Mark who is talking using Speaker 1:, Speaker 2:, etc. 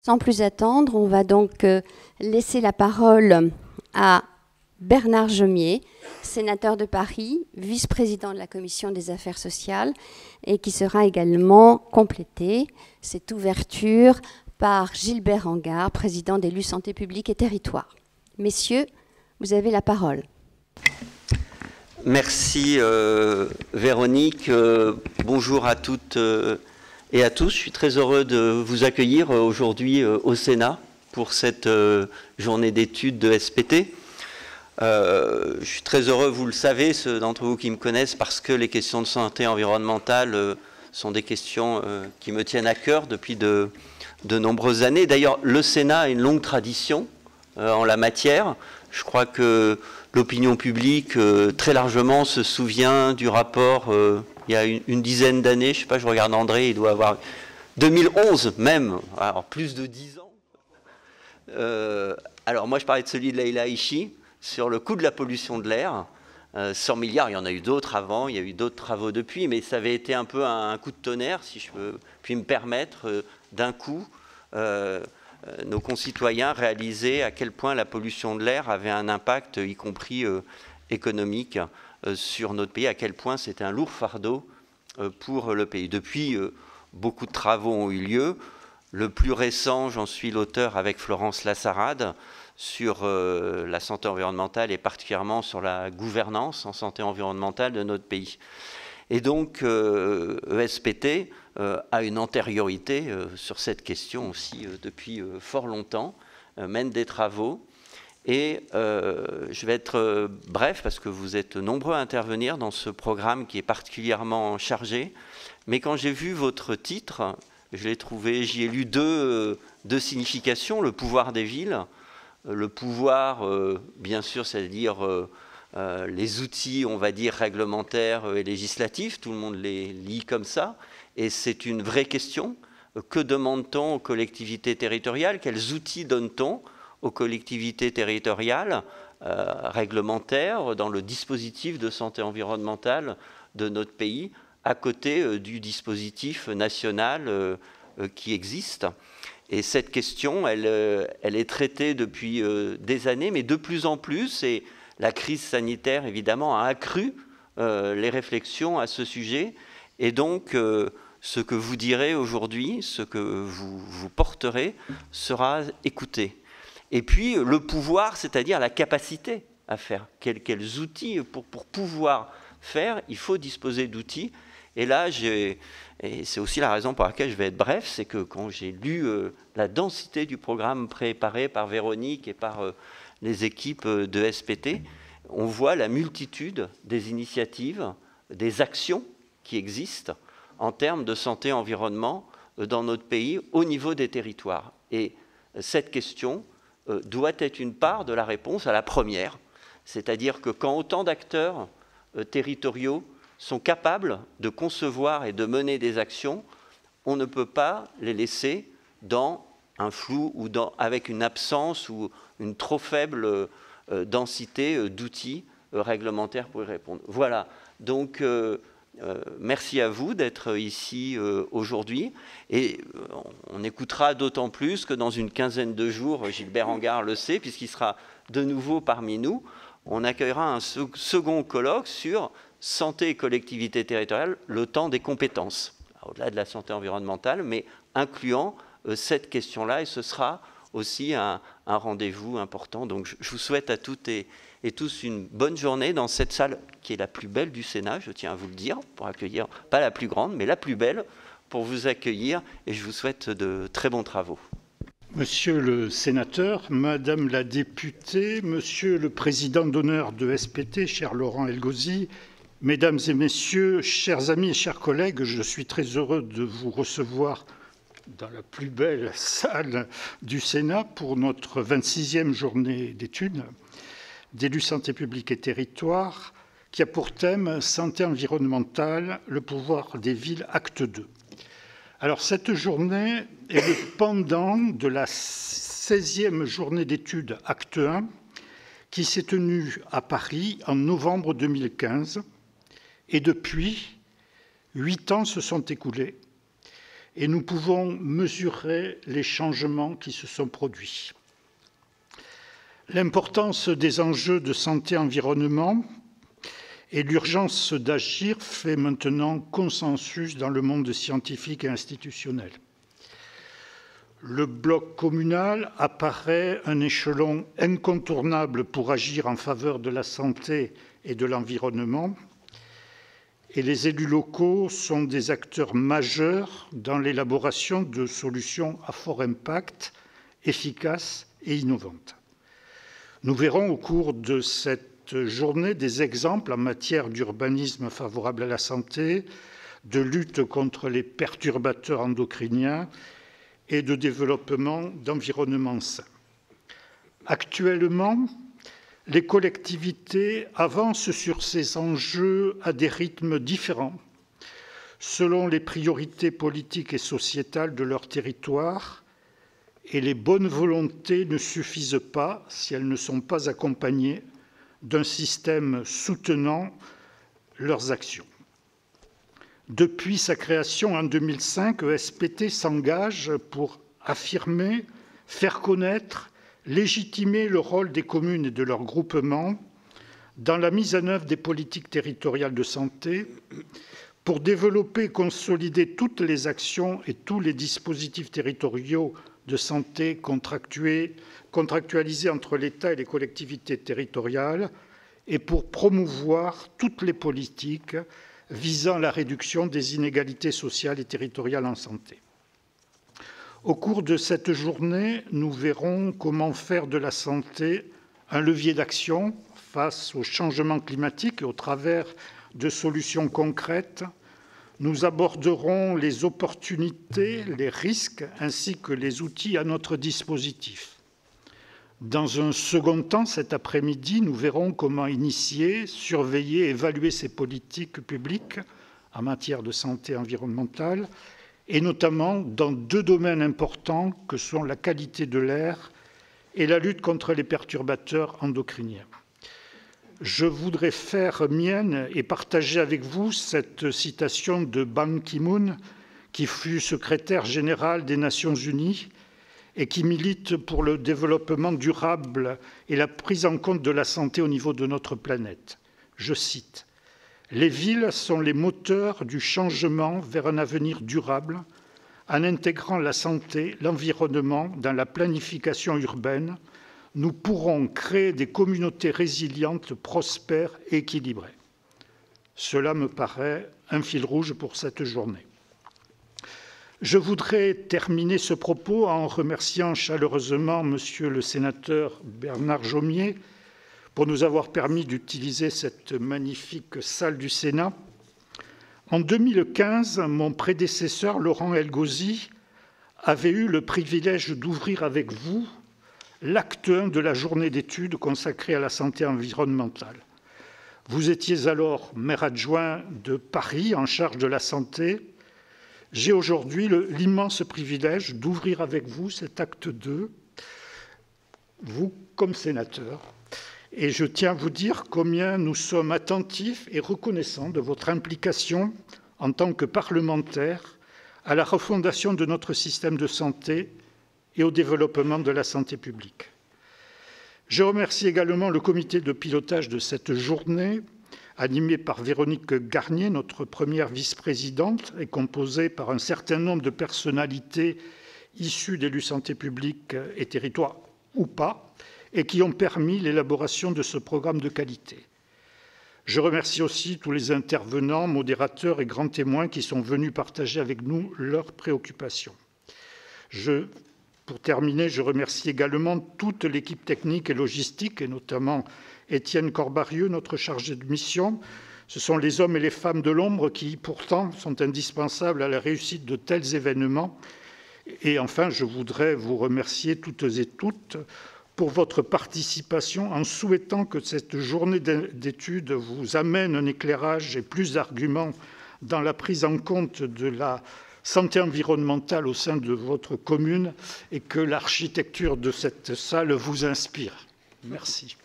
Speaker 1: Sans plus attendre, on va donc laisser la parole à Bernard Jomier, sénateur de Paris, vice-président de la Commission des Affaires sociales, et qui sera également complété, cette ouverture, par Gilbert Angard, président d'Élus Santé publique et Territoire. Messieurs, vous avez la parole.
Speaker 2: Merci Véronique. Bonjour à toutes et à tous. Je suis très heureux de vous accueillir aujourd'hui au Sénat pour cette journée d'études de SPT. Je suis très heureux, vous le savez, ceux d'entre vous qui me connaissent, parce que les questions de santé environnementale sont des questions qui me tiennent à cœur depuis de nombreuses années. D'ailleurs, le Sénat a une longue tradition en la matière. Je crois que l'opinion publique, très largement, se souvient du rapport il y a une dizaine d'années. Je ne sais pas, je regarde André, il doit avoir 2011 même, alors plus de 10 ans. Alors moi, je parlais de celui de Leïla Haïchi sur le coût de la pollution de l'air. 100 milliards, il y en a eu d'autres avant, il y a eu d'autres travaux depuis, mais ça avait été un peu un coup de tonnerre, si je peux puis me permettre, d'un coup, nos concitoyens réalisaient à quel point la pollution de l'air avait un impact, y compris économique, sur notre pays, à quel point c'était un lourd fardeau pour le pays. Depuis, beaucoup de travaux ont eu lieu. Le plus récent, j'en suis l'auteur avec Florence Lassarade, sur la santé environnementale et particulièrement sur la gouvernance en santé environnementale de notre pays. Et donc, ESPT a une antériorité sur cette question aussi depuis fort longtemps, mène des travaux. Et je vais être bref parce que vous êtes nombreux à intervenir dans ce programme qui est particulièrement chargé. Mais quand j'ai vu votre titre, je l'ai trouvé, j'y ai lu deux significations, le pouvoir des villes. Le pouvoir, bien sûr, c'est-à-dire les outils, on va dire, réglementaires et législatifs, tout le monde les lit comme ça, et c'est une vraie question. Que demande-t-on aux collectivités territoriales? Quels outils donne-t-on aux collectivités territoriales réglementaires dans le dispositif de santé environnementale de notre pays, à côté du dispositif national qui existe? Et cette question, elle est traitée depuis des années, mais de plus en plus, et la crise sanitaire, évidemment, a accru les réflexions à ce sujet. Et donc, ce que vous direz aujourd'hui, ce que vous porterez, sera écouté. Et puis, le pouvoir, c'est-à-dire la capacité à faire. Quels outils, pour pouvoir faire, il faut disposer d'outils. Et là, et c'est aussi la raison pour laquelle je vais être bref, c'est que quand j'ai lu la densité du programme préparé par Véronique et par les équipes de SPT, on voit la multitude des initiatives, des actions qui existent en termes de santé environnement dans notre pays au niveau des territoires. Et cette question doit être une part de la réponse à la première, c'est-à-dire que quand autant d'acteurs territoriaux sont capables de concevoir et de mener des actions, on ne peut pas les laisser dans un flou ou avec une absence ou une trop faible densité d'outils réglementaires pour y répondre. Voilà, donc merci à vous d'être ici aujourd'hui. Et on écoutera d'autant plus que dans une quinzaine de jours, Gilbert Angard le sait, puisqu'il sera de nouveau parmi nous, on accueillera un second colloque sur santé et collectivité territoriale, le temps des compétences, au-delà de la santé environnementale, mais incluant cette question-là, et ce sera aussi un rendez-vous important. Donc je vous souhaite à toutes et tous une bonne journée dans cette salle qui est la plus belle du Sénat, je tiens à vous le dire, pour accueillir, pas la plus grande, mais la plus belle, pour vous accueillir, et je vous souhaite de très bons travaux.
Speaker 3: Monsieur le sénateur, Madame la députée, Monsieur le président d'honneur de SPT, cher Laurent Elgozi, Mesdames et Messieurs, chers amis et chers collègues, je suis très heureux de vous recevoir dans la plus belle salle du Sénat pour notre 26e journée d'études d'élus santé publique et territoire qui a pour thème santé environnementale, le pouvoir des villes, acte 2. Alors cette journée est le pendant de la 16e journée d'études acte 1 qui s'est tenue à Paris en novembre 2015. Et depuis, 8 ans se sont écoulés. et nous pouvons mesurer les changements qui se sont produits. L'importance des enjeux de santé-environnement et l'urgence d'agir fait maintenant consensus dans le monde scientifique et institutionnel. Le bloc communal apparaît un échelon incontournable pour agir en faveur de la santé et de l'environnement, et les élus locaux sont des acteurs majeurs dans l'élaboration de solutions à fort impact, efficaces et innovantes. Nous verrons au cours de cette journée des exemples en matière d'urbanisme favorable à la santé, de lutte contre les perturbateurs endocriniens et de développement d'environnements sains. Actuellement, les collectivités avancent sur ces enjeux à des rythmes différents, selon les priorités politiques et sociétales de leur territoire, et les bonnes volontés ne suffisent pas si elles ne sont pas accompagnées d'un système soutenant leurs actions. Depuis sa création en 2005, ESPT s'engage pour affirmer, faire connaître, légitimer le rôle des communes et de leurs groupements dans la mise en œuvre des politiques territoriales de santé, pour développer et consolider toutes les actions et tous les dispositifs territoriaux de santé contractualisés entre l'État et les collectivités territoriales, et pour promouvoir toutes les politiques visant la réduction des inégalités sociales et territoriales en santé. Au cours de cette journée, nous verrons comment faire de la santé un levier d'action face au changement climatique et au travers de solutions concrètes. Nous aborderons les opportunités, les risques, ainsi que les outils à notre dispositif. Dans un second temps, cet après-midi, nous verrons comment initier, surveiller, évaluer ces politiques publiques en matière de santé environnementale, et notamment dans deux domaines importants que sont la qualité de l'air et la lutte contre les perturbateurs endocriniens. Je voudrais faire mienne et partager avec vous cette citation de Ban Ki-moon, qui fut secrétaire général des Nations Unies et qui milite pour le développement durable et la prise en compte de la santé au niveau de notre planète. Je cite : « Les villes sont les moteurs du changement vers un avenir durable en intégrant la santé, l'environnement dans la planification urbaine. Nous pourrons créer des communautés résilientes, prospères et équilibrées. » Cela me paraît un fil rouge pour cette journée. Je voudrais terminer ce propos en remerciant chaleureusement Monsieur le sénateur Bernard Jomier pour nous avoir permis d'utiliser cette magnifique salle du Sénat. En 2015, mon prédécesseur Laurent Elgozi avait eu le privilège d'ouvrir avec vous l'acte 1 de la journée d'études consacrée à la santé environnementale. Vous étiez alors maire adjoint de Paris en charge de la santé. J'ai aujourd'hui l'immense privilège d'ouvrir avec vous cet acte 2, vous comme sénateur. Et je tiens à vous dire combien nous sommes attentifs et reconnaissants de votre implication en tant que parlementaire à la refondation de notre système de santé et au développement de la santé publique. Je remercie également le comité de pilotage de cette journée, animé par Véronique Garnier, notre première vice-présidente, et composé par un certain nombre de personnalités issues d'élus santé publique et territoire ou pas, et qui ont permis l'élaboration de ce programme de qualité. Je remercie aussi tous les intervenants, modérateurs et grands témoins qui sont venus partager avec nous leurs préoccupations. Pour terminer, je remercie également toute l'équipe technique et logistique, et notamment Étienne Corbarieux, notre chargé de mission. Ce sont les hommes et les femmes de l'ombre qui, pourtant, sont indispensables à la réussite de tels événements. Et enfin, je voudrais vous remercier toutes et toutes pour votre participation en souhaitant que cette journée d'études vous amène un éclairage et plus d'arguments dans la prise en compte de la santé environnementale au sein de votre commune et que l'architecture de cette salle vous inspire. Merci.